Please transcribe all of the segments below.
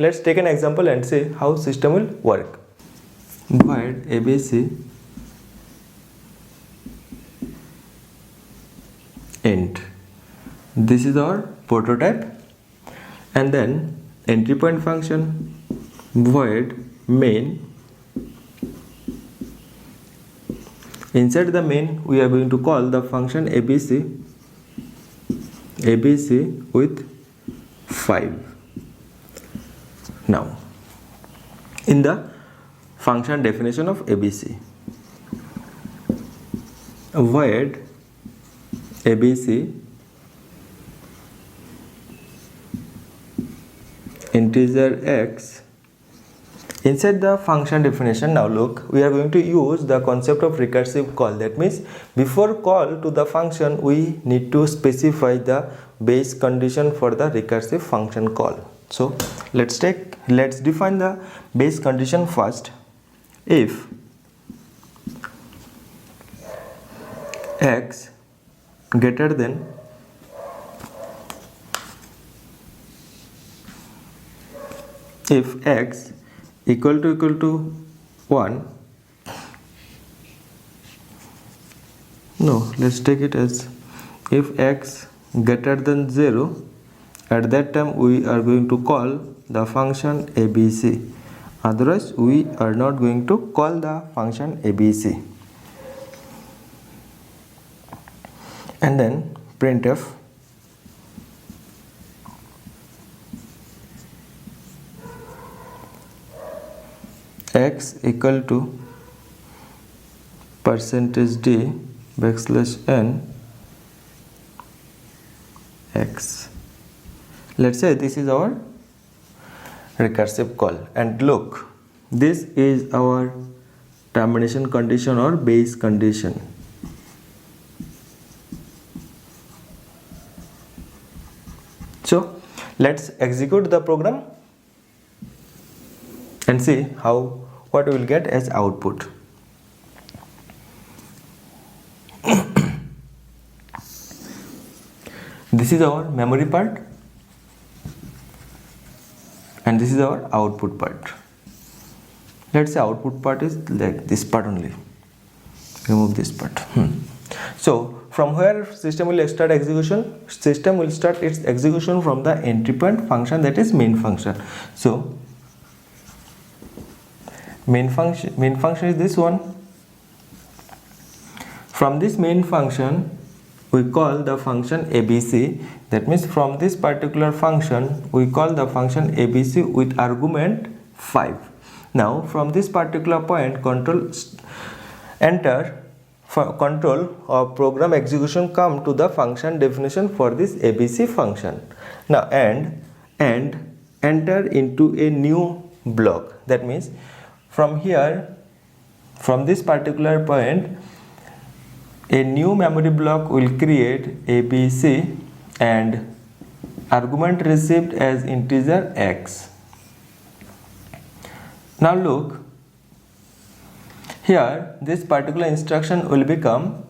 let's take an example and see how system will work. Void abc int. This is our prototype, and then entry point function void main. Inside the main we are going to call the function abc with 5. Now in the function definition of abc, void abc integer x. Inside the function definition, now look, we are going to use the concept of recursive call. That means before call to the function we need to specify the base condition for the recursive function call. So let's define the base condition first. If x greater than equal to 1, no, let's take it as if x greater than 0, at that time we are going to call the function abc, otherwise we are not going to call the function abc. And then printf x equal to %d \n x. Let's say this is our recursive call, and look, this is our termination condition or base condition. So let's execute the program and see what we will get as output. This is our memory part and this is our output part. Let's say output part is like this part only. Remove this part. So from where system will start execution? System will start its execution from the entry point function, that is main function. So main function is this one. From this main function we call the function abc. That means from this particular function we call the function abc with argument 5. Now from this particular point control or program execution come to the function definition for this abc function. Now and enter into a new block. That means from here, from this particular point, a new memory block will create abc and argument received as integer x. Now look, here this particular instruction will become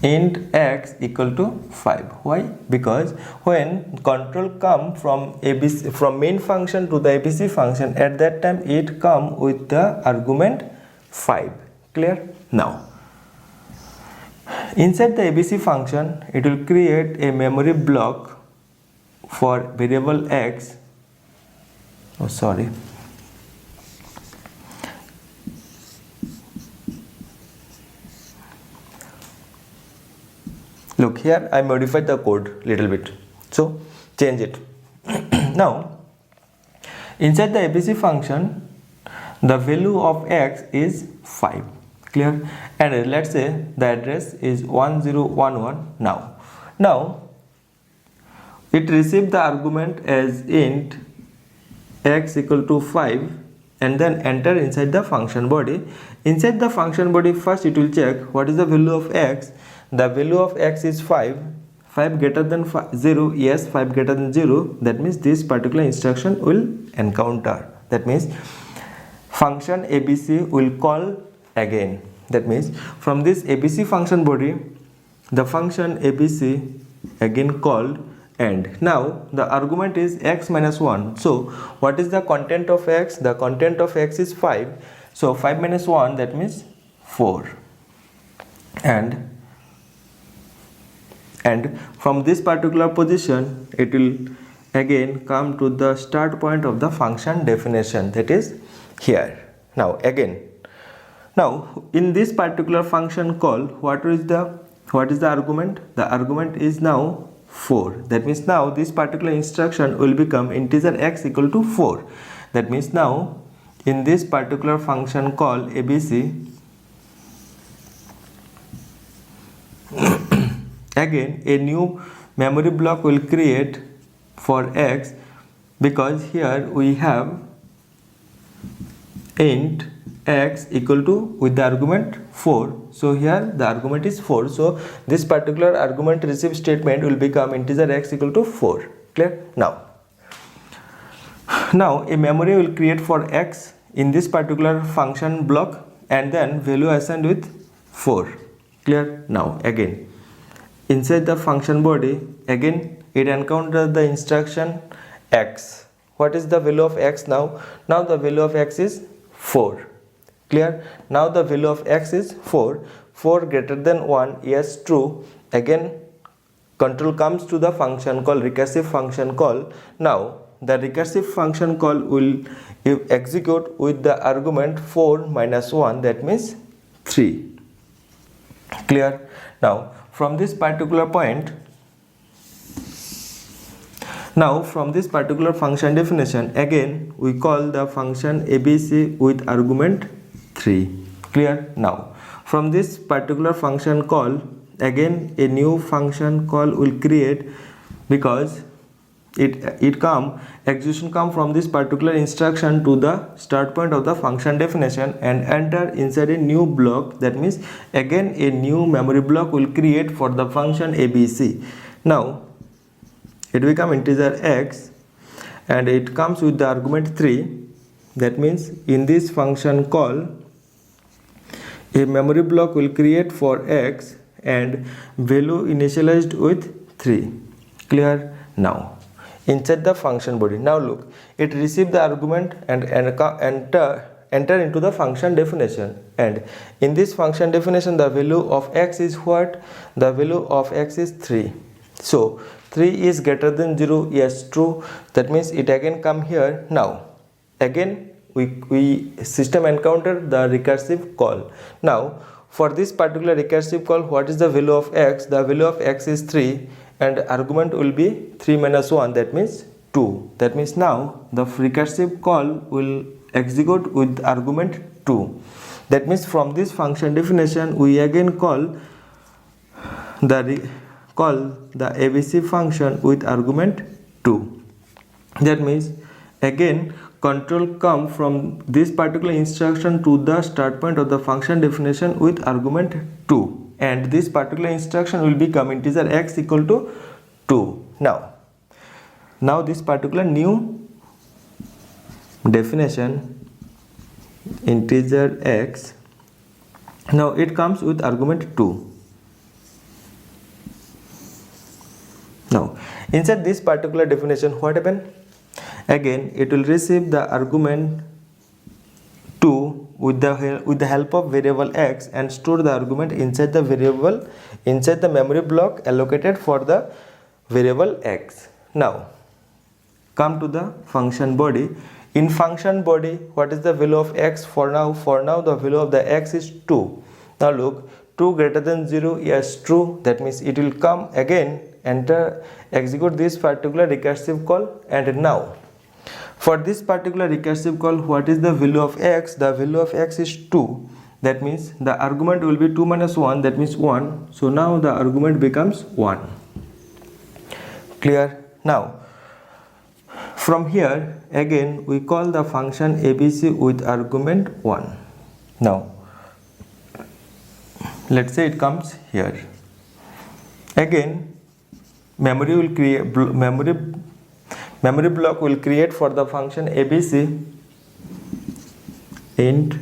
int x equal to 5. Why? Because when control come from main function to the abc function, at that time it come with the argument 5. Clear? Now inside the abc function it will create a memory block for variable x. Look, here I modified the code little bit, so change it. Now inside the abc function the value of x is 5. Clear? And let's say the address is 1011. Now it received the argument as int x equal to 5 and then enter inside the function body. Inside the function body first it will check what is the value of x. The value of x is 5. 5 greater than 0. Yes, 5 greater than 0. That means this particular instruction will encounter. That means function abc will call again. That means from this abc function body the function abc again called, and now the argument is x minus 1. So what is the content of x? The content of x is 5. So 5 minus 1, that means 4. And from this particular position, it will again come to the start point of the function definition, that is here. Now in this particular function call, what is the argument? The argument is now 4. That means now this particular instruction will become integer x equal to 4. That means now in this particular function call ABC, again a new memory block will create for x, because here we have int x equal to with the argument 4. So here the argument is 4. So this particular argument receive statement will become integer x equal to 4. Clear? Now a memory will create for x in this particular function block, and then value assigned with 4. Clear? Now again inside the function body, again it encounters the instruction x. What is the value of x now? Now the value of x is 4. Clear? Now the value of x is 4. 4 greater than 1, yes, true. Again control comes to the function call, recursive function call. Now the recursive function call will execute with the argument 4 minus 1, that means 3. Clear? Now from this particular point, from this particular function definition, again we call the function ABC with argument 3. Clear? Now from this particular function call, again a new function call will create, because execution come from this particular instruction to the start point of the function definition and enter inside a new block. That means again a new memory block will create for the function ABC. Now it become integer x and it comes with the argument 3. That means in this function call, a memory block will create for x and value initialized with 3. Clear? Now inside the function body, now look, it received the argument and enter into the function definition, and in this function definition the value of x is what? The value of x is 3. So 3 is greater than 0, yes, true. That means it again come here. Now again we system encounter the recursive call. Now for this particular recursive call, what is the value of x? The value of x is 3 and argument will be 3 minus 1, that means 2. That means now the recursive call will execute with argument 2. That means from this function definition we again call the ABC function with argument 2. That means again control come from this particular instruction to the start point of the function definition with argument 2, and this particular instruction will become integer x equal to 2. Now this particular new definition integer x, now it comes with argument 2. Now inside this particular definition, what happened? Again it will receive the argument 2 with the help of variable x and store the argument inside the memory block allocated for the variable x. Now come to the function body. In function body, what is the value of x for now? For now the value of the x is 2. Now look, 2 greater than 0, yes, true. That means it will come again, execute this particular recursive call, and now for this particular recursive call, what is the value of x? The value of x is 2. That means the argument will be 2 minus 1, that means 1. So now the argument becomes 1. Clear? Now from here again we call the function ABC with argument 1. Now let's say it comes here. Again memory block will create for the function ABC int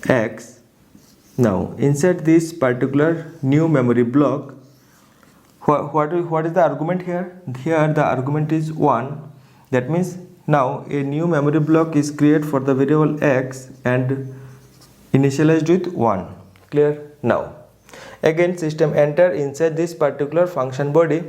x. Now inside this particular new memory block, what is the argument here? Here the argument is 1. That means now a new memory block is created for the variable x and initialized with 1. Clear? Now again system enter inside this particular function body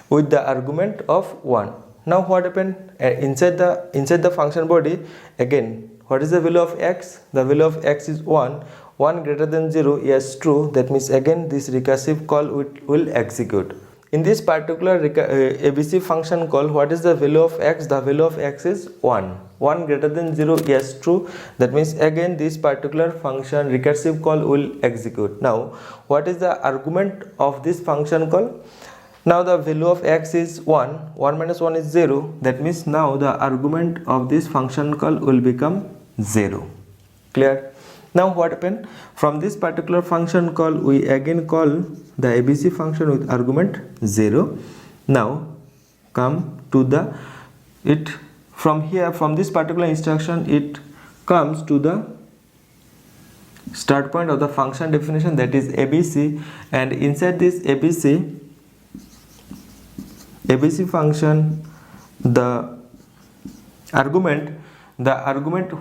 with the argument of 1. Now what happened? Inside the function body, again what is the value of x? The value of x is 1. 1 greater than 0, yes, true. That means again this recursive call will execute. In this particular ABC function call, what is the value of x? The value of x is 1. 1 greater than 0, yes, true. That means again this particular function recursive call will execute. Now what is the argument of this function call? Now the value of x is 1. 1 minus 1 is 0. That means now the argument of this function call will become 0. Clear? Now what happened? From this particular function call, we again call the ABC function with argument 0. Now come to the from this particular instruction, it comes to the start point of the function definition, that is ABC, and inside this ABC function, the argument,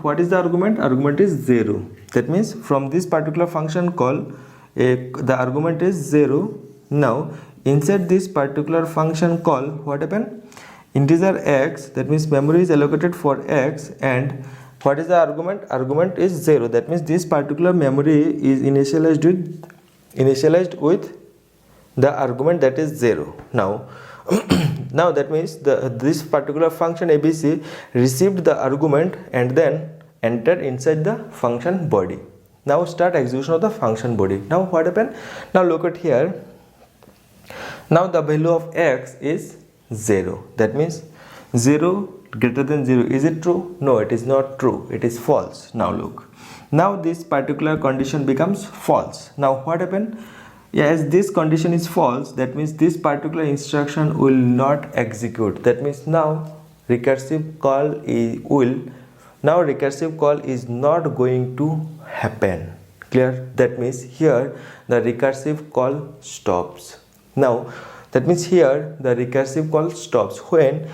what is the argument? Argument is 0. That means from this particular function call, the argument is 0. Now inside this particular function call, what happened? Integer x, that means memory is allocated for x, and what is the argument? Argument is 0. That means this particular memory is initialized with the argument that is 0. Now that means this particular function ABC received the argument and then entered inside the function body. Now start execution of the function body. Now what happened? Now look at here. Now the value of x is 0. That means 0 greater than 0. Is it true? No, it is not true. It is false. Now look. Now this particular condition becomes false. Now what happened? As this condition is false, that means this particular instruction will not execute. That means now recursive call is not going to happen. Clear? That means here the recursive call stops. Now that means here the recursive call stops when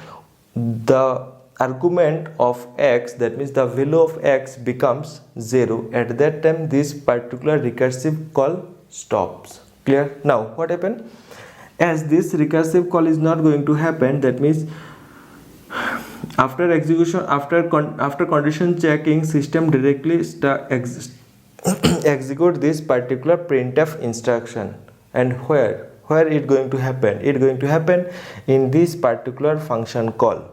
the argument of x, that means the value of x, becomes 0. At that time this particular recursive call stops. Clear? Now what happened? As this recursive call is not going to happen, that means after execution, after condition checking, system directly execute this particular printf instruction. And where it going to happen? It going to happen in this particular function call.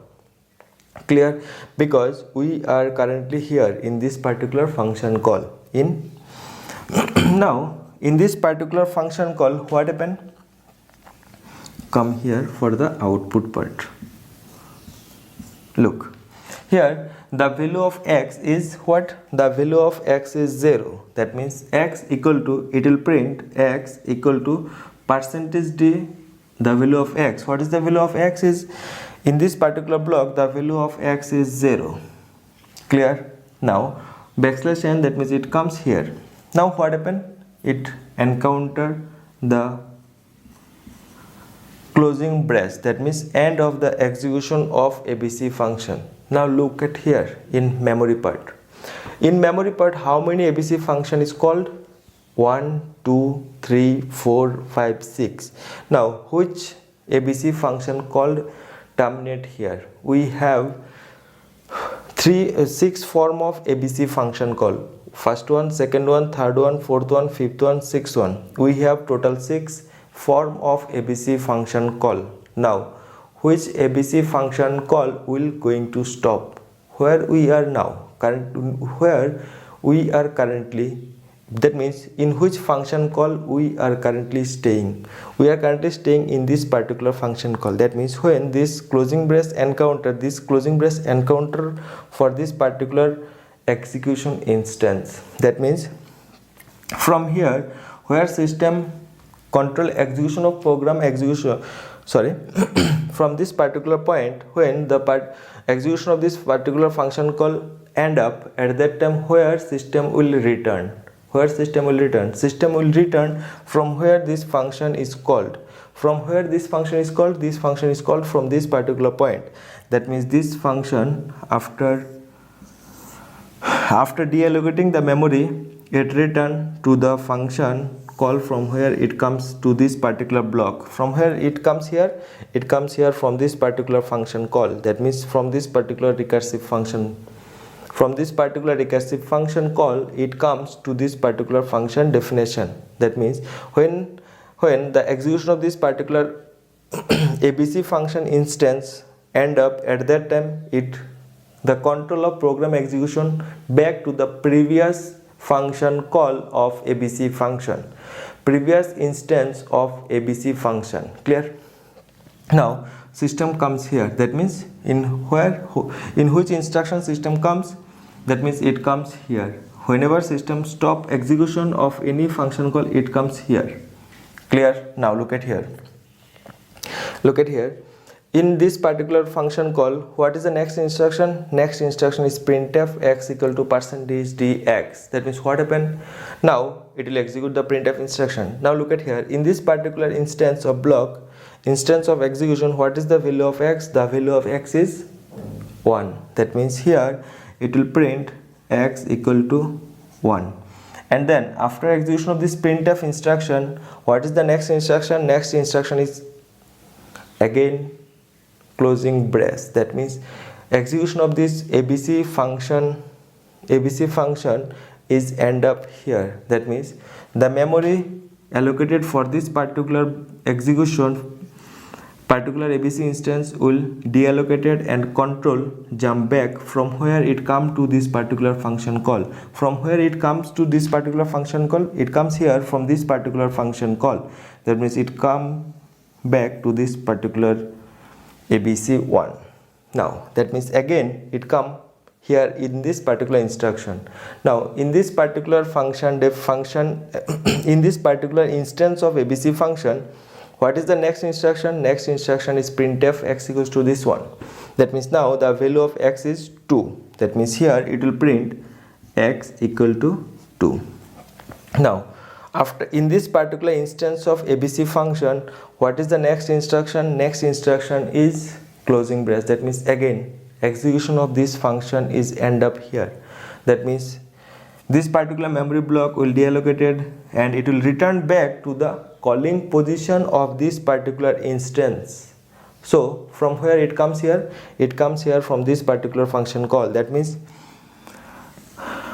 Clear? Because we are currently here in this particular function call. Now in this particular function call, what happened? Come here for the output part. Look here, the value of x is what? The value of x is 0. That means x equal to, it will print x equal to %d, the value of x. What is the value of x? Is in this particular block the value of x is 0. Clear? Now \n, that means it comes here. Now what happened? It encountered the closing brace, that means end of the execution of ABC function. Now look at here in memory part. In memory part, how many ABC function is called? 1, 2, 3, 4, 5, 6. Now which ABC function called terminate here? We have 6 form of ABC function call. First one, second one, third one, fourth one, fifth one, sixth one. We have total 6 form of ABC function call. Now which ABC function call will going to stop? Where we are now, where we are currently, that means in which function call we are currently staying? We are currently staying in this particular function call. That means when this closing brace encounter for this particular execution instance, that means from here where system control execution of program execution, from this particular point, when the execution of this particular function call end up, at that time where system will return, system will return from where this function is called. from where this function is called? This function is called from this particular point. That means this function, after deallocating the memory, it return to the function call from where it comes to this particular block. From where it comes here from this particular function call. That means from this particular recursive function. From this particular recursive function call, it comes to this particular function definition. That means when the execution of this particular ABC function instance end up, at that time the control of program execution back to the previous function call of ABC function, previous instance of ABC function. Clear? Now system comes here. That means in which instruction system comes? That means it comes here. Whenever system stop execution of any function call, it comes here. Clear? Now look at here. In this particular function call, what is the next instruction? Next instruction is printf x equal to %dx. That means what happened? Now it will execute the printf instruction. Now look at here. In this particular instance of execution, what is the value of x? The value of x is 1. That means here it will print x equal to 1. And then after execution of this printf instruction, what is the next instruction? Next instruction is again closing brace. That means execution of this ABC function is end up here. That means the memory allocated for this particular execution, particular ABC instance will deallocated and control jump back from where it come to this particular function call. From where it comes to this particular function call, it comes here from this particular function call. That means it come back to this particular ABC1. Now that means again it come here in this particular instruction. Now in this particular function in this particular instance of ABC function, what is the next instruction? Next instruction is printf x equals to this one. That means now the value of x is 2. That means here it will print x equal to 2. Now after in this particular instance of ABC function, what is the next instruction? Next instruction is closing brace. That means again execution of this function is end up here. That means this particular memory block will deallocated and it will return back to the calling position of this particular instance. So from where it comes here? It comes here from this particular function call. That means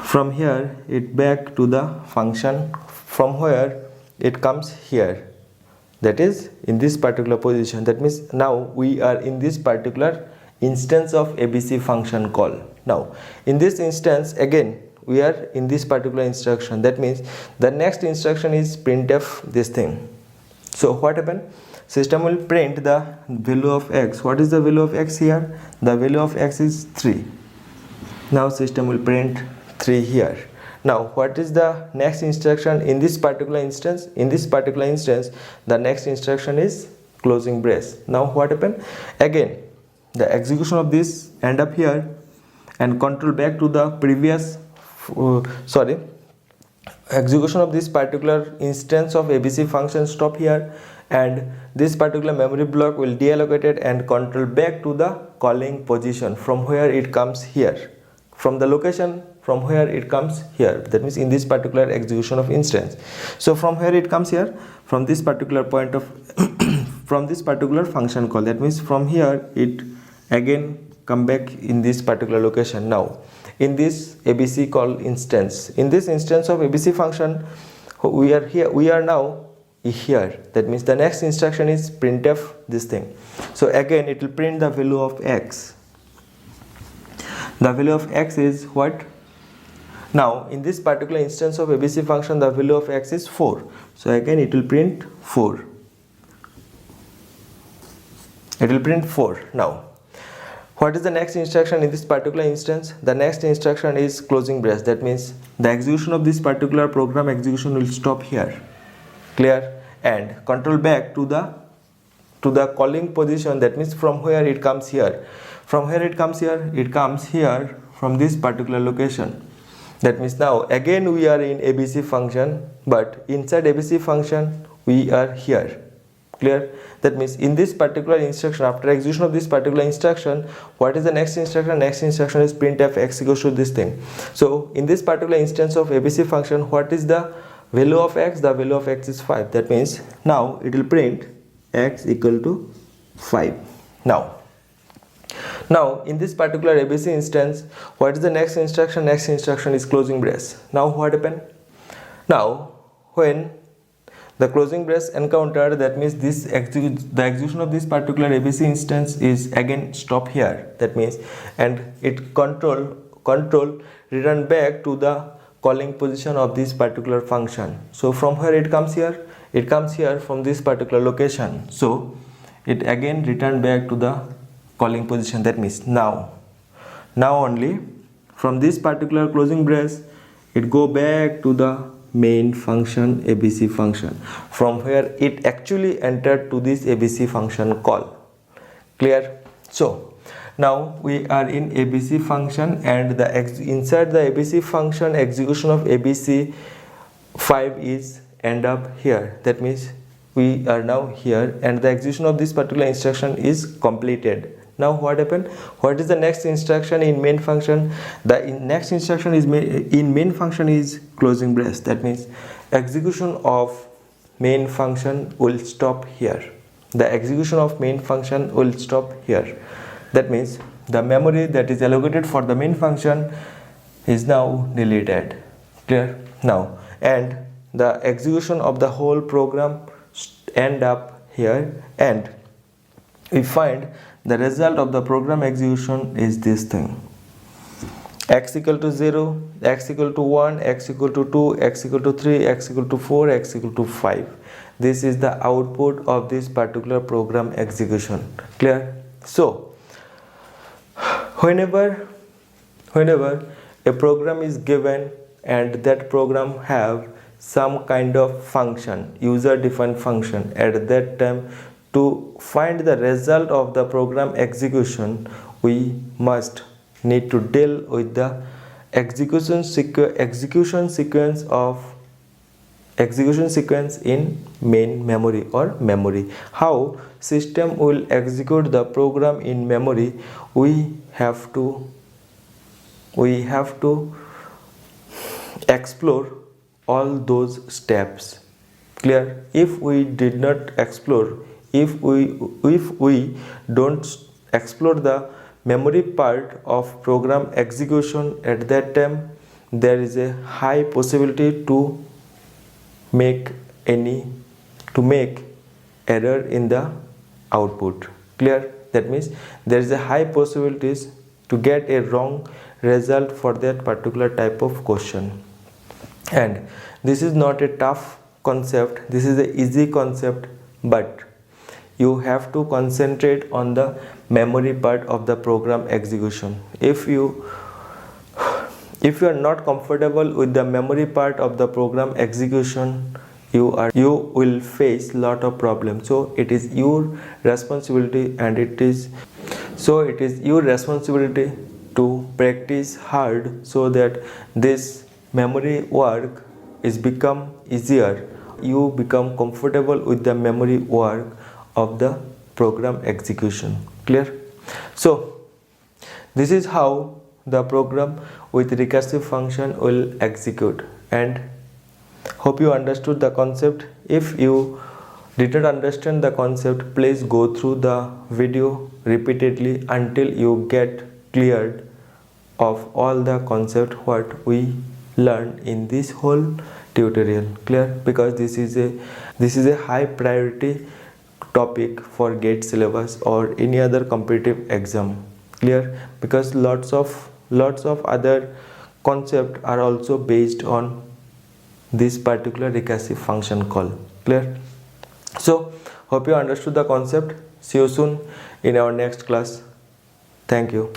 from here it back to the function from where it comes here. That is in this particular position. That means now we are in this particular instance of ABC function call. Now in this instance again we are in this particular instruction. That means the next instruction is printf this thing. So what happened? System will print the value of x. What is the value of x here? The value of x is 3. Now system will print 3 here. Now what is the next instruction in this particular instance? In this particular instance the next instruction is closing brace. Now what happened? Again the execution of this end up here and control back to the previous execution of this particular instance of ABC function stop here, and this particular memory block will deallocated and control back to the calling position from where it comes here, from the location from where it comes here. That means in this particular execution of instance. So from where it comes here, from this particular point of from this particular function call. That means from here it again come back in this particular location. Now in this ABC call instance, in this instance of ABC function we are here, we are now here. That means the next instruction is printf this thing. So again it will print the value of x. The value of x is what? Now in this particular instance of ABC function the value of x is 4. So again it will print 4. It will print 4. Now what is the next instruction in this particular instance? The next instruction is closing brace. That means the execution of this particular program execution will stop here. Clear? And control back to the calling position. That means from where it comes here. From where it comes here? It comes here from this particular location. That means now again we are in ABC function, but inside ABC function we are here. Clear? That means in this particular instruction, after execution of this particular instruction, what is the next instruction? Next instruction is printf x equals to this thing. So in this particular instance of ABC function, what is the value of x? The value of x is 5. That means now it will print x equal to 5. Now in this particular ABC instance, what is the next instruction? Next instruction is closing brace. Now what happened? Now when the closing brace encountered, that means the execution of this particular ABC instance is again stop here. That means, and it control return back to the calling position of this particular function. So from where it comes here? It comes here from this particular location. So it again return back to the calling position. That means now only from this particular closing brace, it go back to the main function ABC function, from where it actually entered to this ABC function call. Clear? So now we are in ABC function, and inside the ABC function, execution of ABC 5 is end up here. That means we are now here, and the execution of this particular instruction is completed. Now what happened? What is the next instruction in main function? The next instruction is in main function is closing brace. That means execution of main function will stop here. The execution of main function will stop here. That means the memory that is allocated for the main function is now deleted. Clear? Now, and the execution of the whole program end up here, and we find the result of the program execution is this thing: x equal to 0, x equal to 1, x equal to 2, x equal to 3, x equal to 4, x equal to 5. This is the output of this particular program execution. Clear? So whenever a program is given and that program have some kind of function, user defined function, at that time, to find the result of the program execution, we must need to deal with the execution sequence in main memory or memory. How system will execute the program in memory, we have to explore all those steps. Clear? If we did not explore, if we don't explore the memory part of program execution, at that time there is a high possibility to make error in the output. Clear? That means there is a high possibilities to get a wrong result for that particular type of question. And this is not a tough concept, this is an easy concept, but you have to concentrate on the memory part of the program execution. If you are not comfortable with the memory part of the program execution, you will face lot of problems. So it is your responsibility, to practice hard so that this memory work is become easier. You become comfortable with the memory work of the program execution. Clear? So this is how the program with recursive function will execute, and hope you understood the concept. If you did not understand the concept, please go through the video repeatedly until you get cleared of all the concept what we learned in this whole tutorial. Clear? Because this is a high priority topic for GATE syllabus or any other competitive exam. Clear? Because lots of other concepts are also based on this particular recursive function call. Clear? So hope you understood the concept. See you soon in our next class. Thank you.